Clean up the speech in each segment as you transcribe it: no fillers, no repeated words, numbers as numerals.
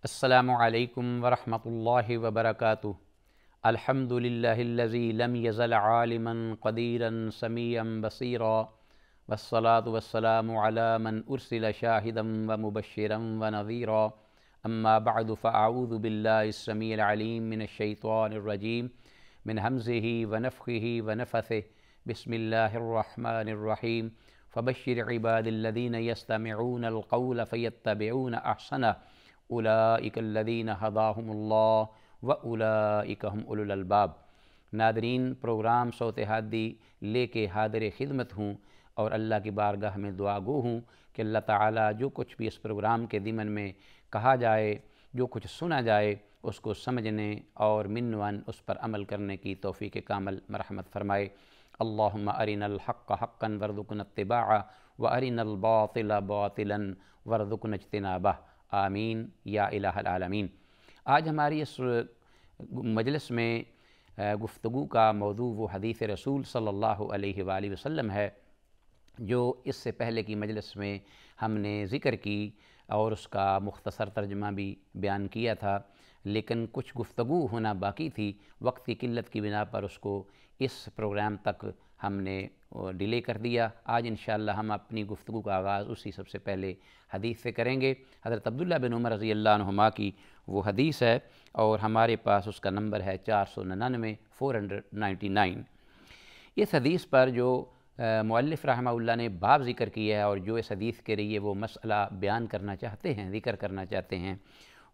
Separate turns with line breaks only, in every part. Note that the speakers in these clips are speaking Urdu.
السلام علیکم ورحمۃ اللہ وبرکاتہ۔ الحمد للہ الذی لم یزل عالما قدیرا سمیعا بصیرا، والصلاة والسلام علی من ارسل شاہدا ومبشرا ونذیرا، اما بعد فاعوذ باللہ السمیع العلیم من الشیطان الرجیم من ہمزہ ونفخہ ونفثہ، بسم اللہ الرحمن الرحیم۔ فبشر عباد الذین یستمعون القول فیتبعون احسنہ، اولئک الذین ھداھم اللہ واولئک ھم اولو الالباب۔ ناظرین، پروگرام صوت ہادی لے کے حاضر خدمت ہوں اور اللہ کی بارگاہ میں دعا گو ہوں کہ اللہ تعالیٰ جو کچھ بھی اس پروگرام کے ضمن میں کہا جائے، جو کچھ سنا جائے، اس کو سمجھنے اور منوان اس پر عمل کرنے کی توفیق کامل مرحمت فرمائے۔ اللہم ارنا الحق حقا وارزقنا اتباعہ وارنا الباطل باطلا وارزقنا اجتنابہ، آمین یا الہ العالمین۔ آج ہماری اس مجلس میں گفتگو کا موضوع وہ حدیث رسول صلی اللہ علیہ وآلہ وسلم ہے جو اس سے پہلے کی مجلس میں ہم نے ذکر کی اور اس کا مختصر ترجمہ بھی بیان کیا تھا، لیکن کچھ گفتگو ہونا باقی تھی، وقت کی قلت کی بنا پر اس کو اس پروگرام تک ہم نے ڈیلے کر دیا۔ آج انشاءاللہ ہم اپنی گفتگو کا آغاز اسی سب سے پہلے حدیث سے کریں گے۔ حضرت عبداللہ بن عمر رضی اللہ عنہما کی وہ حدیث ہے اور ہمارے پاس اس کا نمبر ہے 499 499۔ اس حدیث پر جو مؤلف رحمہ اللہ نے باب ذکر کیا ہے اور جو اس حدیث کے لیے وہ مسئلہ بیان کرنا چاہتے ہیں، ذکر کرنا چاہتے ہیں،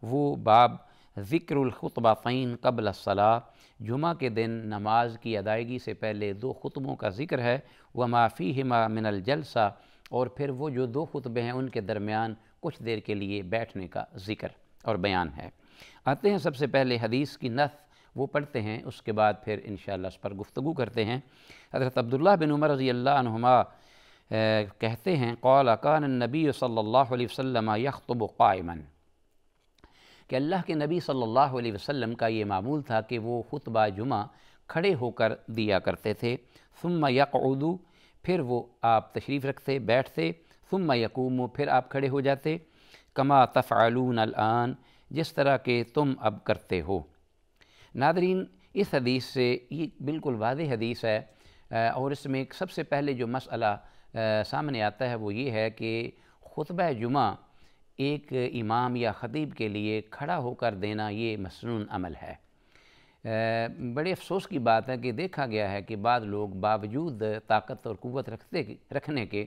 وہ باب ذکر الخطبتین قبل الصلاۃ، جمعہ کے دن نماز کی ادائیگی سے پہلے دو خطبوں کا ذکر ہے، وما فیہما من الجلسہ، اور پھر وہ جو دو خطبے ہیں ان کے درمیان کچھ دیر کے لیے بیٹھنے کا ذکر اور بیان ہے۔ آتے ہیں سب سے پہلے حدیث کی نص وہ پڑھتے ہیں، اس کے بعد پھر انشاءاللہ اس پر گفتگو کرتے ہیں۔ حضرت عبداللہ بن عمر رضی اللہ عنہما کہتے ہیں، قال کان النبی صلی اللہ علیہ وسلم یخطب قائما، کہ اللہ کے نبی صلی اللہ علیہ وسلم کا یہ معمول تھا کہ وہ خطبہ جمعہ کھڑے ہو کر دیا کرتے تھے، ثم یقعد، پھر وہ آپ تشریف رکھتے بیٹھتے، ثم یقوم، پھر آپ کھڑے ہو جاتے، کما تفعلون الآن، جس طرح کہ تم اب کرتے ہو۔ ناظرین، اس حدیث سے یہ بالکل واضح حدیث ہے اور اس میں سب سے پہلے جو مسئلہ سامنے آتا ہے وہ یہ ہے کہ خطبہ جمعہ ایک امام یا خطیب کے لیے کھڑا ہو کر دینا یہ مسنون عمل ہے۔ بڑے افسوس کی بات ہے کہ دیکھا گیا ہے کہ بعض لوگ باوجود طاقت اور قوت رکھنے کے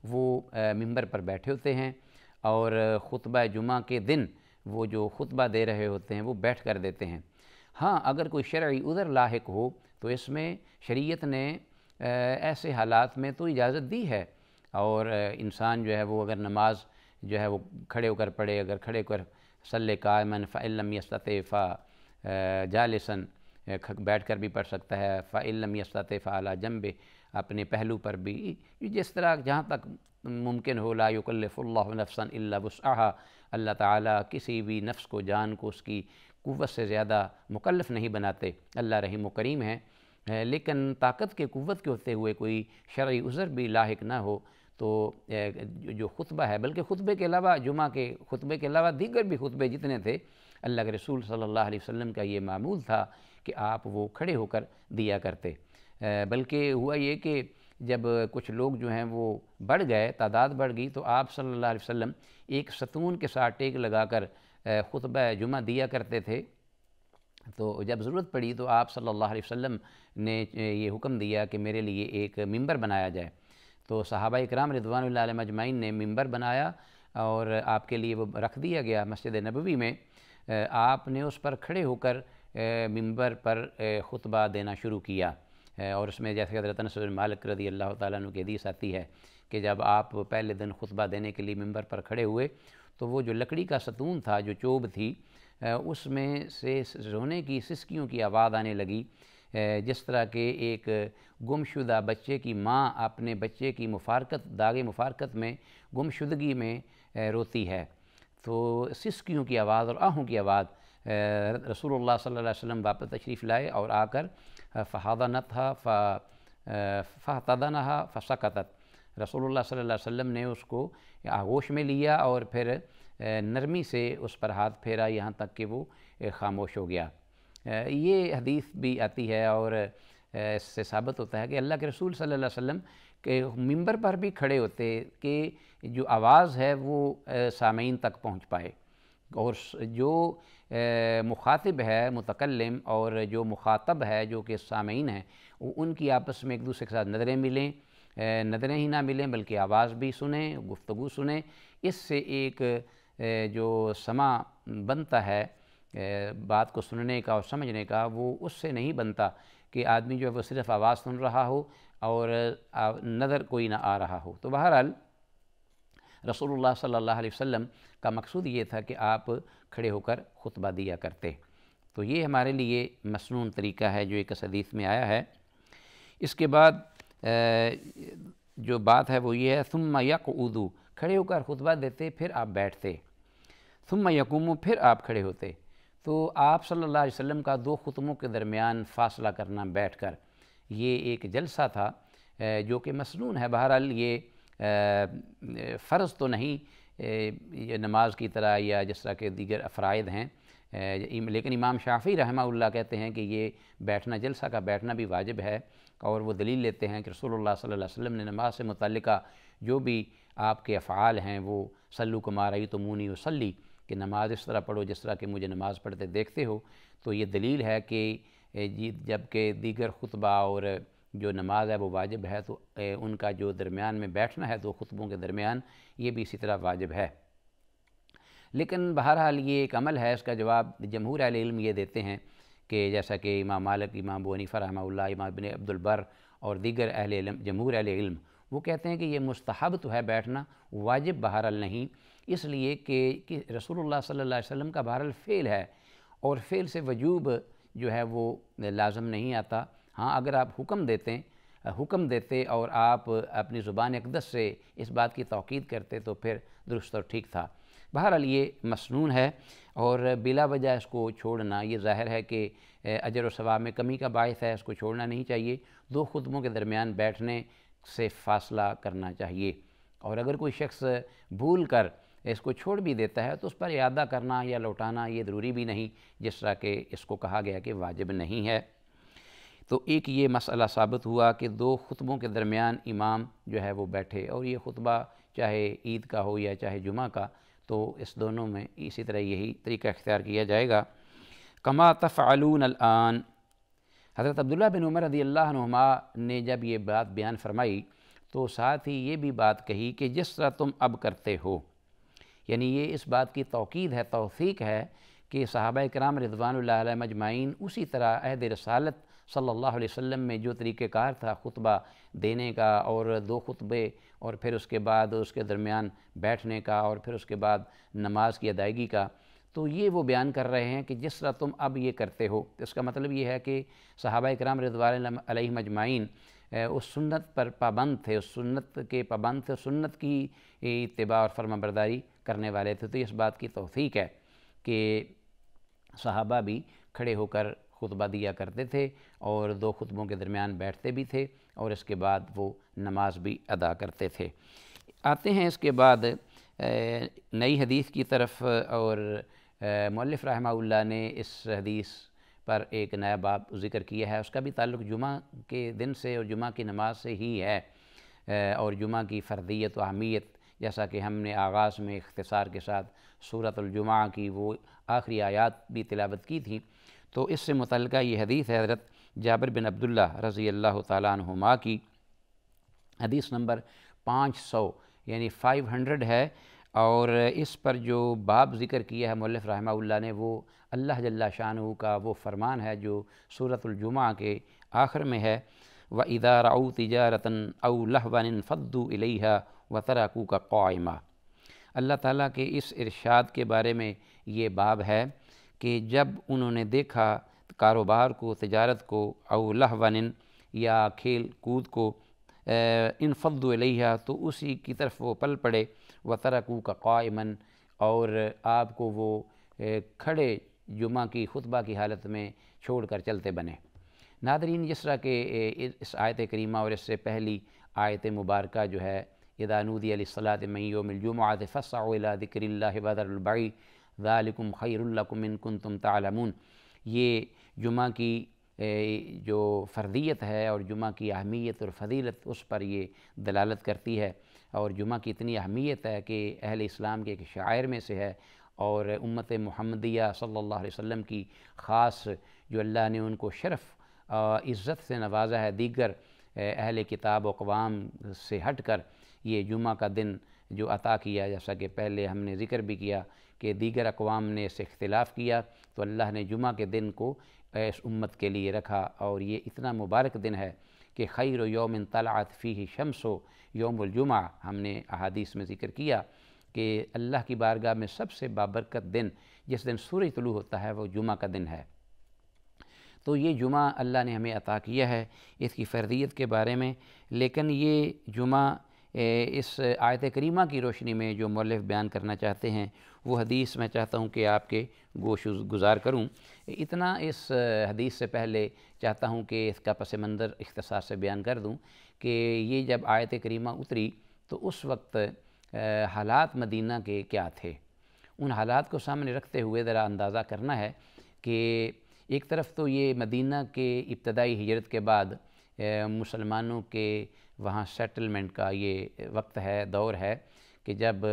وہ ممبر پر بیٹھے ہوتے ہیں اور خطبہ جمعہ کے دن وہ جو خطبہ دے رہے ہوتے ہیں وہ بیٹھ کر دیتے ہیں۔ ہاں، اگر کوئی شرعی عذر لاحق ہو تو اس میں شریعت نے ایسے حالات میں تو اجازت دی ہے، اور انسان جو ہے وہ اگر نماز جو ہے وہ کھڑے ہو کر پڑھے، اگر کھڑے ہو کر صلی قائما فإن لم يستطع فجالسا، بیٹھ کر بھی پڑھ سکتا ہے، فإن لم يستطع فعلى جنبه، اپنے پہلو پر بھی، جس طرح جہاں تک ممکن ہو، لا یکلف اللہ نفسا الا وسعها، اللہ تعالیٰ کسی بھی نفس کو، جان کو اس کی قوت سے زیادہ مکلف نہیں بناتے، اللہ رحیم و کریم ہے۔ لیکن طاقت کے قوت کے ہوتے ہوئے کوئی شرعی عذر بھی لاحق نہ ہو تو جو خطبہ ہے، بلکہ خطبے کے علاوہ، جمعہ کے خطبے کے علاوہ دیگر بھی خطبے جتنے تھے، اللہ کے رسول صلی اللہ علیہ وسلم کا یہ معمول تھا کہ آپ وہ کھڑے ہو کر دیا کرتے۔ بلکہ ہوا یہ کہ جب کچھ لوگ جو ہیں وہ بڑھ گئے، تعداد بڑھ گئی، تو آپ صلی اللہ علیہ وسلم ایک ستون کے ساتھ ٹیک لگا کر خطبہ جمعہ دیا کرتے تھے۔ تو جب ضرورت پڑی تو آپ صلی اللہ علیہ وسلم نے یہ حکم دیا کہ میرے لیے ایک ممبر بنایا جائے، تو صحابہ اکرام رضوان اللہ علیہم اجمعین نے ممبر بنایا اور آپ کے لیے وہ رکھ دیا گیا مسجد نبوی میں۔ آپ نے اس پر کھڑے ہو کر ممبر پر خطبہ دینا شروع کیا، اور اس میں جیسے حضرت انس بن مالک رضی اللہ تعالیٰ عنہ کی حدیث آتی ہے کہ جب آپ پہلے دن خطبہ دینے کے لیے ممبر پر کھڑے ہوئے تو وہ جو لکڑی کا ستون تھا، جو چوب تھی، اس میں سے رونے کی سسکیوں کی آواز آنے لگی، جس طرح کہ ایک گمشدہ بچے کی ماں اپنے بچے کی مفارقت، داغ مفارقت میں، گمشدگی میں روتی ہے۔ تو سسکیوں کی آواز اور آہوں کی آواز، رسول اللہ صلی اللہ علیہ وسلم واپس تشریف لائے اور آ کر فحاضنتھا فاحتضنھا فسکتت، رسول اللہ صلی اللہ علیہ وسلم نے اس کو آغوش میں لیا اور پھر نرمی سے اس پر ہاتھ پھیرا یہاں تک کہ وہ خاموش ہو گیا۔ یہ حدیث بھی آتی ہے اور اس سے ثابت ہوتا ہے کہ اللہ کے رسول صلی اللہ علیہ وسلم کے ممبر پر بھی کھڑے ہوتے کہ جو آواز ہے وہ سامعین تک پہنچ پائے، اور جو مخاطب ہے متکلم اور جو مخاطب ہے جو کہ سامعین ہیں ان کی آپس میں ایک دوسرے کے ساتھ نظریں ملیں، نظریں ہی نہ ملیں بلکہ آواز بھی سنیں، گفتگو سنیں۔ اس سے ایک جو سماع بنتا ہے بات کو سننے کا اور سمجھنے کا، وہ اس سے نہیں بنتا کہ آدمی جو ہے وہ صرف آواز سن رہا ہو اور نظر کوئی نہ آ رہا ہو۔ تو بہرحال رسول اللہ صلی اللہ علیہ وسلم کا مقصود یہ تھا کہ آپ کھڑے ہو کر خطبہ دیا کرتے۔ تو یہ ہمارے لیے مسنون طریقہ ہے جو ایک حدیث میں آیا ہے۔ اس کے بعد جو بات ہے وہ یہ ہے ثم یقعدوا، کھڑے ہو کر خطبہ دیتے پھر آپ بیٹھتے، ثم یقوموا پھر آپ کھڑے ہوتے۔ تو آپ صلی اللہ علیہ وسلم کا دو خطبوں کے درمیان فاصلہ کرنا بیٹھ کر، یہ ایک جلسہ تھا جو کہ مسنون ہے۔ بہرحال یہ فرض تو نہیں یہ نماز کی طرح یا جس طرح کے دیگر فرائض ہیں، لیکن امام شافعی رحمہ اللہ کہتے ہیں کہ یہ بیٹھنا، جلسہ کا بیٹھنا بھی واجب ہے، اور وہ دلیل لیتے ہیں کہ رسول اللہ صلی اللہ علیہ وسلم نے نماز سے متعلقہ جو بھی آپ کے افعال ہیں وہ صلو کما رأیتمونی اصلی، کہ نماز اس طرح پڑھو جس طرح کہ مجھے نماز پڑھتے دیکھتے ہو۔ تو یہ دلیل ہے کہ جب کہ دیگر خطبہ اور جو نماز ہے وہ واجب ہے تو ان کا جو درمیان میں بیٹھنا ہے دو خطبوں کے درمیان یہ بھی اسی طرح واجب ہے۔ لیکن بہرحال یہ ایک عمل ہے، اس کا جواب جمہور اہل علم یہ دیتے ہیں کہ جیسا کہ امام مالک، امام ابو حنیفہ رحمہ اللہ، امام ابن عبد البر اور دیگر اہل علم، جمہور اہل علم، وہ کہتے ہیں کہ یہ مستحب تو ہے بیٹھنا، واجب بہرحال نہیں، اس لیے کہ رسول اللہ صلی اللہ علیہ وسلم کا بہرحال فعل ہے، اور فعل سے وجوب جو ہے وہ لازم نہیں آتا۔ ہاں اگر آپ حکم دیتے اور آپ اپنی زبان اقدس سے اس بات کی توقید کرتے تو پھر درست اور ٹھیک تھا۔ بہرحال یہ مسنون ہے، اور بلا وجہ اس کو چھوڑنا یہ ظاہر ہے کہ اجر و ثواب میں کمی کا باعث ہے، اس کو چھوڑنا نہیں چاہیے۔ دو خطبوں کے درمیان بیٹھنے سے فاصلہ کرنا چاہیے، اور اگر کوئی شخص بھول کر اس کو چھوڑ بھی دیتا ہے تو اس پر اعادہ کرنا یا لوٹانا یہ ضروری بھی نہیں، جس طرح کہ اس کو کہا گیا کہ واجب نہیں ہے۔ تو ایک یہ مسئلہ ثابت ہوا کہ دو خطبوں کے درمیان امام جو ہے وہ بیٹھے، اور یہ خطبہ چاہے عید کا ہو یا چاہے جمعہ کا، تو اس دونوں میں اسی طرح یہی طریقہ اختیار کیا جائے گا۔ کما تفعلون الآن، حضرت عبداللہ بن عمر رضی اللہ عنہما نے جب یہ بات بیان فرمائی تو ساتھ ہی یہ بھی بات کہی کہ جس طرح تم اب کرتے ہو، یعنی یہ اس بات کی توقید ہے، توثیق ہے کہ صحابہ کرام رضوان اللہ علیہم اجمعین اسی طرح عہد رسالت صلی اللہ علیہ وسلم میں جو طریقہ کار تھا خطبہ دینے کا، اور دو خطبے اور پھر اس کے بعد اس کے درمیان بیٹھنے کا، اور پھر اس کے بعد نماز کی ادائیگی کا، تو یہ وہ بیان کر رہے ہیں کہ جس طرح تم اب یہ کرتے ہو۔ اس کا مطلب یہ ہے کہ صحابہ کرام رضوان اللہ علیہم اجمعین اس سنت پر پابند تھے، اس سنت کے پابند تھے، سنت کی اتباع اور فرما برداری کرنے والے تھے۔ تو اس بات کی توثیق ہے کہ صحابہ بھی کھڑے ہو کر خطبہ دیا کرتے تھے، اور دو خطبوں کے درمیان بیٹھتے بھی تھے، اور اس کے بعد وہ نماز بھی ادا کرتے تھے۔ آتے ہیں اس کے بعد نئی حدیث کی طرف، اور مؤلف رحمہ اللہ نے اس حدیث پر ایک نیا باب ذکر کیا ہے، اس کا بھی تعلق جمعہ کے دن سے اور جمعہ کی نماز سے ہی ہے، اور جمعہ کی فرضیت و اہمیت، جیسا کہ ہم نے آغاز میں اختصار کے ساتھ سورۃ الجمعہ کی وہ آخری آیات بھی تلاوت کی تھی، تو اس سے متعلقہ یہ حدیث ہے حضرت جابر بن عبداللہ رضی اللہ تعالیٰ عنہما کی، حدیث نمبر 500 یعنی 500 ہے، اور اس پر جو باب ذکر کیا ہے مؤلف رحمہ اللہ نے وہ اللہ جل شانہ کا وہ فرمان ہے جو سورۃ الجمعہ کے آخر میں ہے، وَإِذَا رَأَوْا تِجَارَةً أَوْ لَهْوًا انفضوا إِلَيْهَا وَتَرَكُوكَ قَائِمًا۔ اللہ تعالیٰ کے اس ارشاد کے بارے میں یہ باب ہے کہ جب انہوں نے دیکھا کاروبار کو، تجارت کو، او لہون یا کھیل کود کو، انفضوا الیہا تو اسی کی طرف وہ پل پڑے، وترکوک قائما اور آپ کو وہ کھڑے جمعہ کی خطبہ کی حالت میں چھوڑ کر چلتے بنے۔ ناظرین، جس طرح کہ اس آیت کریمہ اور اس سے پہلی آیت مبارکہ جو ہے اذا نودی للصلاۃ من یوم الجمعۃ فاسعوا الی ذکر اللہ وذروا البیع ذالکم خیر لکم ان کنتم تعلمون، یہ جمعہ کی جو فرضیت ہے اور جمعہ کی اہمیت اور فضیلت اس پر یہ دلالت کرتی ہے، اور جمعہ کی اتنی اہمیت ہے کہ اہل اسلام کے ایک شعائر میں سے ہے، اور امت محمدیہ صلی اللہ علیہ وسلم کی خاص جو اللہ نے ان کو شرف عزت سے نوازا ہے دیگر اہل کتاب و اقوام سے ہٹ کر، یہ جمعہ کا دن جو عطا کیا، جیسا کہ پہلے ہم نے ذکر بھی کیا کہ دیگر اقوام نے اس سے اختلاف کیا تو اللہ نے جمعہ کے دن کو اس امت کے لیے رکھا، اور یہ اتنا مبارک دن ہے کہ خیر یوم طلعت فیہ شمس یوم الجمعہ، ہم نے احادیث میں ذکر کیا کہ اللہ کی بارگاہ میں سب سے بابرکت دن جس دن سورج طلوع ہوتا ہے وہ جمعہ کا دن ہے۔ تو یہ جمعہ اللہ نے ہمیں عطا کیا ہے اس کی فرضیت کے بارے میں، لیکن یہ جمعہ اس آیت کریمہ کی روشنی میں جو مؤلف بیان کرنا چاہتے ہیں وہ حدیث میں چاہتا ہوں کہ آپ کے گوش گزار کروں۔ اتنا اس حدیث سے پہلے چاہتا ہوں کہ اس کا پس منظر اختصار سے بیان کر دوں کہ یہ جب آیت کریمہ اتری تو اس وقت حالات مدینہ کے کیا تھے، ان حالات کو سامنے رکھتے ہوئے ذرا اندازہ کرنا ہے کہ ایک طرف تو یہ مدینہ کے ابتدائی ہجرت کے بعد مسلمانوں کے وہاں سیٹلمنٹ کا یہ وقت ہے، دور ہے کہ جب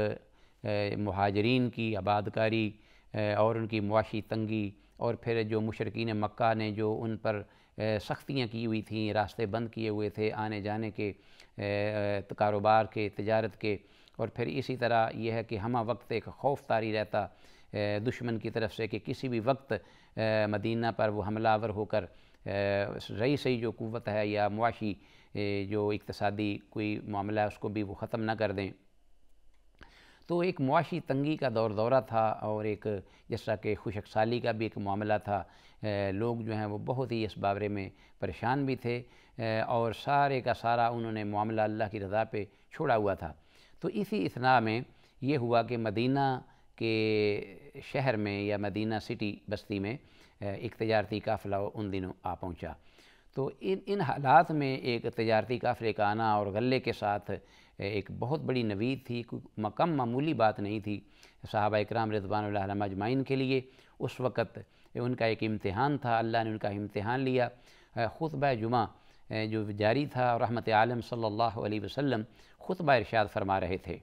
مہاجرین کی آباد کاری اور ان کی معاشی تنگی، اور پھر جو مشرکین مکہ نے جو ان پر سختیاں کی ہوئی تھیں، راستے بند کیے ہوئے تھے آنے جانے کے، کاروبار کے، تجارت کے، اور پھر اسی طرح یہ ہے کہ ہمہ وقت ایک خوف طاری رہتا دشمن کی طرف سے کہ کسی بھی وقت مدینہ پر وہ حملہ آور ہو کر رئیسی جو قوت ہے یا معاشی جو اقتصادی کوئی معاملہ ہے اس کو بھی وہ ختم نہ کر دیں۔ تو ایک معاشی تنگی کا دورہ تھا، اور ایک جیسا کہ خشک سالی کا بھی ایک معاملہ تھا، لوگ جو ہیں وہ بہت ہی اس بارے میں پریشان بھی تھے، اور سارے کا سارا انہوں نے معاملہ اللہ کی رضا پہ چھوڑا ہوا تھا۔ تو اسی اثناء میں یہ ہوا کہ مدینہ کے شہر میں یا مدینہ سٹی بستی میں ایک تجارتی قافلہ ان دنوں آ پہنچا۔ تو ان حالات میں ایک تجارتی قافلے کا آنا اور غلے کے ساتھ ایک بہت بڑی نوید تھی، کم معمولی بات نہیں تھی صحابہ اکرام رضوان اللہ علیہم اجمعین کے لیے۔ اس وقت ان کا ایک امتحان تھا، اللہ نے ان کا امتحان لیا۔ خطبہ جمعہ جو جاری تھا، اور رحمت عالم صلی اللہ علیہ وسلم خطبہ ارشاد فرما رہے تھے۔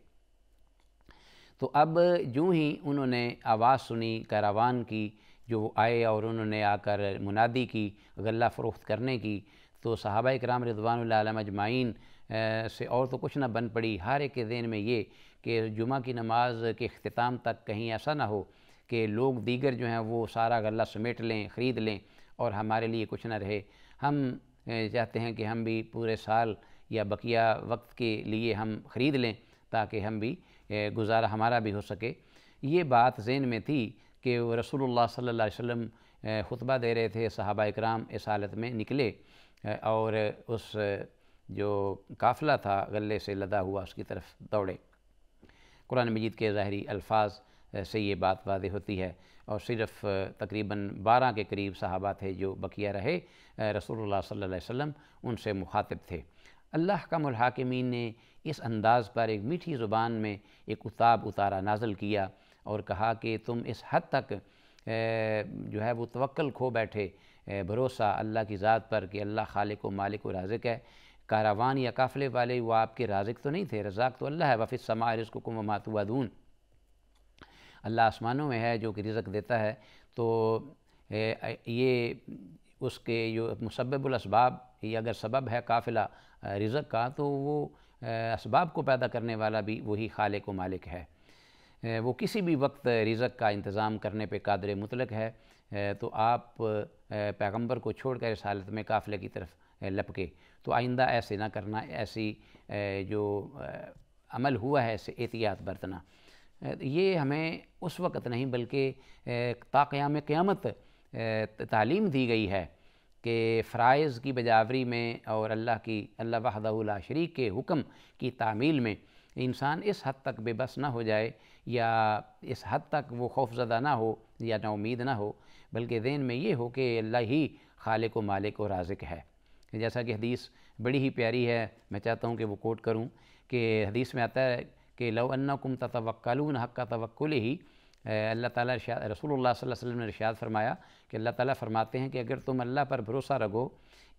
تو اب جو ہی انہوں نے آواز سنی کاروان کی، جو وہ آئے اور انہوں نے آ کر منادی کی غلہ فروخت کرنے کی، تو صحابہ اکرام رضوان اللہ علیہم اجمعین سے اور تو کچھ نہ بن پڑی، ہر ایک کے ذہن میں یہ کہ جمعہ کی نماز کے اختتام تک کہیں ایسا نہ ہو کہ لوگ دیگر جو ہیں وہ سارا غلہ سمیٹ لیں، خرید لیں، اور ہمارے لیے کچھ نہ رہے۔ ہم چاہتے ہیں کہ ہم بھی پورے سال یا بقیہ وقت کے لیے ہم خرید لیں تاکہ ہم بھی گزارا ہمارا بھی ہو سکے۔ یہ بات ذہن میں تھی کہ رسول اللہ صلی اللہ علیہ وسلم خطبہ دے رہے تھے، صحابہ اکرام اس حالت میں نکلے اور اس جو قافلہ تھا غلے سے لدا ہوا اس کی طرف دوڑے۔ قرآن مجید کے ظاہری الفاظ سے یہ بات واضح ہوتی ہے، اور صرف تقریباً 12 کے قریب صحابہ تھے جو بقیہ رہے، رسول اللہ صلی اللہ علیہ وسلم ان سے مخاطب تھے۔ اللہ احکم الحاکمین نے اس انداز پر ایک میٹھی زبان میں ایک اتاب اتارا، نازل کیا، اور کہا کہ تم اس حد تک جو ہے وہ توکل کھو بیٹھے، بھروسہ اللہ کی ذات پر کہ اللہ خالق و مالک و رازق ہے۔ کاروان یا قافلے والے وہ آپ کے رازق تو نہیں تھے، رزاق تو اللہ ہے، وَفِي السَّمَاءِ رِزْقُكُمْ وَمَا تُوعَدُونَ، اللہ آسمانوں میں ہے جو کہ رزق دیتا ہے۔ تو یہ اس کے جو مسبب الاسباب، یہ اگر سبب ہے قافلہ رزق کا، تو وہ اسباب کو پیدا کرنے والا بھی وہی خالق و مالک ہے، وہ کسی بھی وقت رزق کا انتظام کرنے پہ قادر مطلق ہے۔ تو آپ پیغمبر کو چھوڑ کر اس حالت میں قافلے کی طرف لپکے، تو آئندہ ایسے نہ کرنا، ایسی جو عمل ہوا ہے اسے احتیاط برتنا۔ یہ ہمیں اس وقت نہیں بلکہ تا قیام قیامت تعلیم دی گئی ہے کہ فرائض کی بجاوری میں اور اللہ وحدہ لا شریک کے حکم کی تعمیل میں انسان اس حد تک بے بس نہ ہو جائے، یا اس حد تک وہ خوف زدہ نہ ہو یا نا امید نہ ہو، بلکہ ذہن میں یہ ہو کہ اللہ ہی خالق و مالک و رازق ہے۔ کہ جیسا کہ حدیث بڑی ہی پیاری ہے، میں چاہتا ہوں کہ وہ کوٹ کروں کہ حدیث میں آتا ہے کہ لو انکم تتوکلون حق توکلہ، اللہ تعالیٰ رسول اللہ صلی اللہ علیہ وسلم نے ارشاد فرمایا کہ اللہ تعالیٰ فرماتے ہیں کہ اگر تم اللہ پر بھروسہ رکھو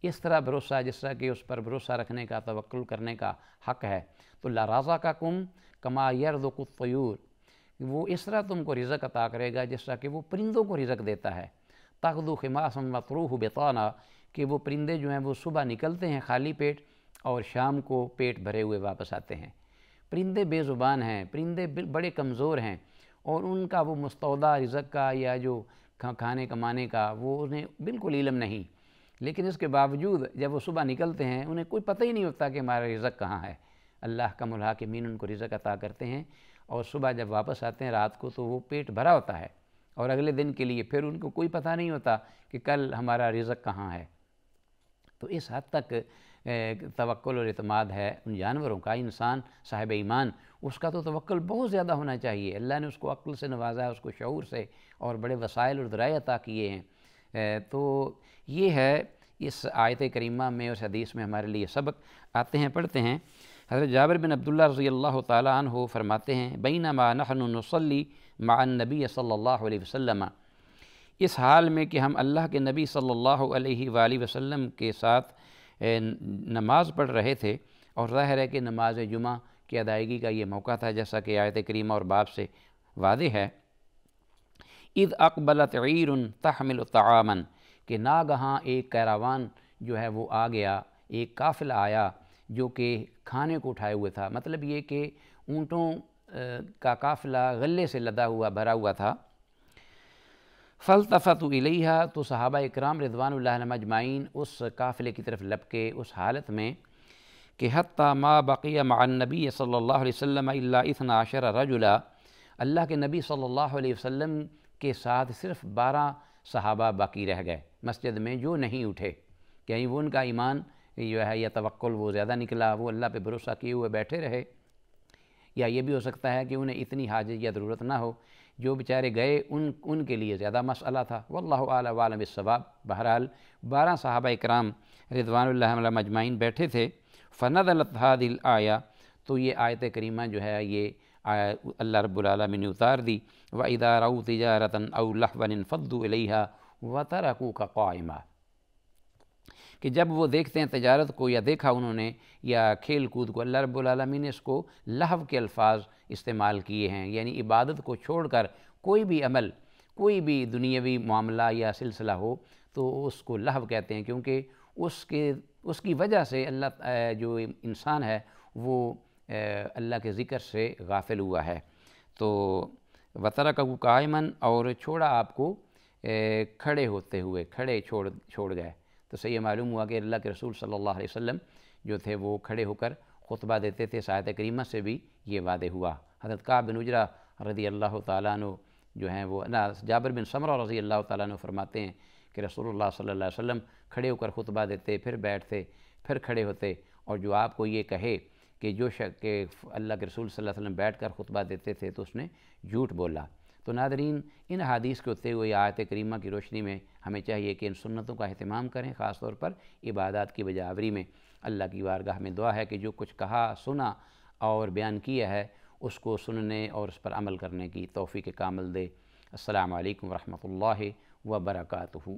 اس طرح بھروسہ جس طرح کہ اس پر بھروسہ رکھنے کا، توکل کرنے کا حق ہے، تو لرزقکم کما یرزق الطیور، وہ اس طرح تم کو رزق عطا کرے گا جس طرح کہ وہ پرندوں کو رزق دیتا ہے، تغدو خماسا وتروح بطانا، کہ وہ پرندے جو ہیں وہ صبح نکلتے ہیں خالی پیٹ اور شام کو پیٹ بھرے ہوئے واپس آتے ہیں۔ پرندے بے زبان ہیں، پرندے بڑے کمزور ہیں، اور ان کا وہ مستودع رزق کا یا جو کھانے کمانے کا وہ انہیں بالکل علم نہیں، لیکن اس کے باوجود جب وہ صبح نکلتے ہیں انہیں کوئی پتہ ہی نہیں ہوتا کہ ہمارا رزق کہاں ہے۔ اللہ کا الحاکمین ان کو رزق عطا کرتے ہیں، اور صبح جب واپس آتے ہیں رات کو تو وہ پیٹ بھرا ہوتا ہے، اور اگلے دن کے لیے پھر ان کو کوئی پتہ نہیں ہوتا کہ کل ہمارا رزق کہاں ہے۔ تو اس حد تک توکل اور اعتماد ہے ان جانوروں کا۔ انسان صاحب ایمان، اس کا تو توکل بہت زیادہ ہونا چاہیے۔ اللہ نے اس کو عقل سے نوازا ہے، اس کو شعور سے، اور بڑے وسائل اور ذرائع عطا کیے ہیں۔ تو یہ ہے اس آیت کریمہ میں، اس حدیث میں ہمارے لیے سبق آتے ہیں، پڑھتے ہیں۔ حضرت جابر بن عبداللہ رضی اللہ تعالیٰ عنہ فرماتے ہیں بینما نحن نصلی مع النبی صلی اللہ علیہ وسلم، اس حال میں کہ ہم اللہ کے نبی صلی اللہ علیہ وآلہ وسلم کے ساتھ نماز پڑھ رہے تھے، اور ظاہر ہے کہ نماز جمعہ کی ادائیگی کا یہ موقع تھا جیسا کہ آیت کریمہ اور باب سے واضح ہے۔ اذ اقبلت عیر تحمل طعاما، کہ ناگہاں ایک کیراوان جو ہے وہ آ گیا، ایک قافلہ آیا جو کہ کھانے کو اٹھائے ہوئے تھا، مطلب یہ کہ اونٹوں کا قافلہ غلے سے لدا ہوا بھرا ہوا تھا۔ فالتفتوا الیہا، تو صحابہ اکرام رضوان اللہ علیہم اجمعین اس قافلے کی طرف لپکے اس حالت میں کہ حتی ما بقی مع النبی صلی اللہ علیہ وسلم الا 12 رجلا، اللہ کے نبی صلی اللہ علیہ وسلم کے ساتھ صرف 12 صحابہ باقی رہ گئے مسجد میں جو نہیں اٹھے، یعنی وہ ان کا ایمان جو ہے یا توکل وہ زیادہ نکلا، وہ اللہ پہ بھروسہ کیے ہوئے بیٹھے رہے، یا یہ بھی ہو سکتا ہے کہ انہیں اتنی حاجت یا ضرورت نہ ہو، جو بیچارے گئے ان کے لیے زیادہ مسئلہ تھا، واللہ اعلم وعلم بالصواب۔ بہرحال 12 صحابہ اکرام رضوان اللہ علیہم اجمعین بیٹھے تھے۔ فنزلت هذه الآیہ، تو یہ آیت کریمہ جو ہے یہ اللہ رب العالمین نے اتار دی، وَإِذَا رَأَوْا تِجَارَةً أَوْ لَهْوًا انفضوا إِلَيْهَا وَتَرَكُوكَ قَائِمًا، کہ جب وہ دیکھتے ہیں تجارت کو، یا دیکھا انہوں نے، یا کھیل کود کو، اللہ رب العالمین نے اس کو لہو کے الفاظ استعمال کیے ہیں، یعنی عبادت کو چھوڑ کر کوئی بھی عمل، کوئی بھی دنیاوی معاملہ یا سلسلہ ہو تو اس کو لہو کہتے ہیں، کیونکہ اس کی وجہ سے اللہ جو انسان ہے وہ اللہ کے ذکر سے غافل ہوا ہے۔ تو وَتَرَكَهُ قَائِمًا، اور چھوڑا آپ کو کھڑے ہوتے ہوئے، کھڑے چھوڑ گئے۔ تو صحیح معلوم ہوا کہ اللہ کے رسول صلی اللہ علیہ وسلم جو تھے وہ کھڑے ہو کر خطبہ دیتے تھے۔ اس آیت کریمہ سے بھی یہ واضح ہوا۔ حضرت کعب بن عجرہ رضی اللہ تعالیٰ عنہ جو ہیں وہ جابر بن سمرہ رضی اللہ تعالیٰ عنہ فرماتے ہیں کہ رسول اللہ صلی اللہ علیہ وسلم کھڑے ہو کر خطبہ دیتے، پھر بیٹھتے، پھر کھڑے ہوتے، اور جو آپ کو یہ کہے کہ جو شخص کہ اللہ کے رسول صلی اللہ علیہ وسلم بیٹھ کر خطبہ دیتے تھے تو اس نے جھوٹ بولا۔ تو ناظرین، ان حدیث کے ہوتے ہوئے آیت کریمہ کی روشنی میں ہمیں چاہیے کہ ان سنتوں کا اہتمام کریں، خاص طور پر عبادات کی بجاوری میں۔ اللہ کی بارگاہ میں دعا ہے کہ جو کچھ کہا، سنا اور بیان کیا ہے اس کو سننے اور اس پر عمل کرنے کی توفیق کامل دے۔ السلام علیکم ورحمۃ اللہ وبرکاتہ۔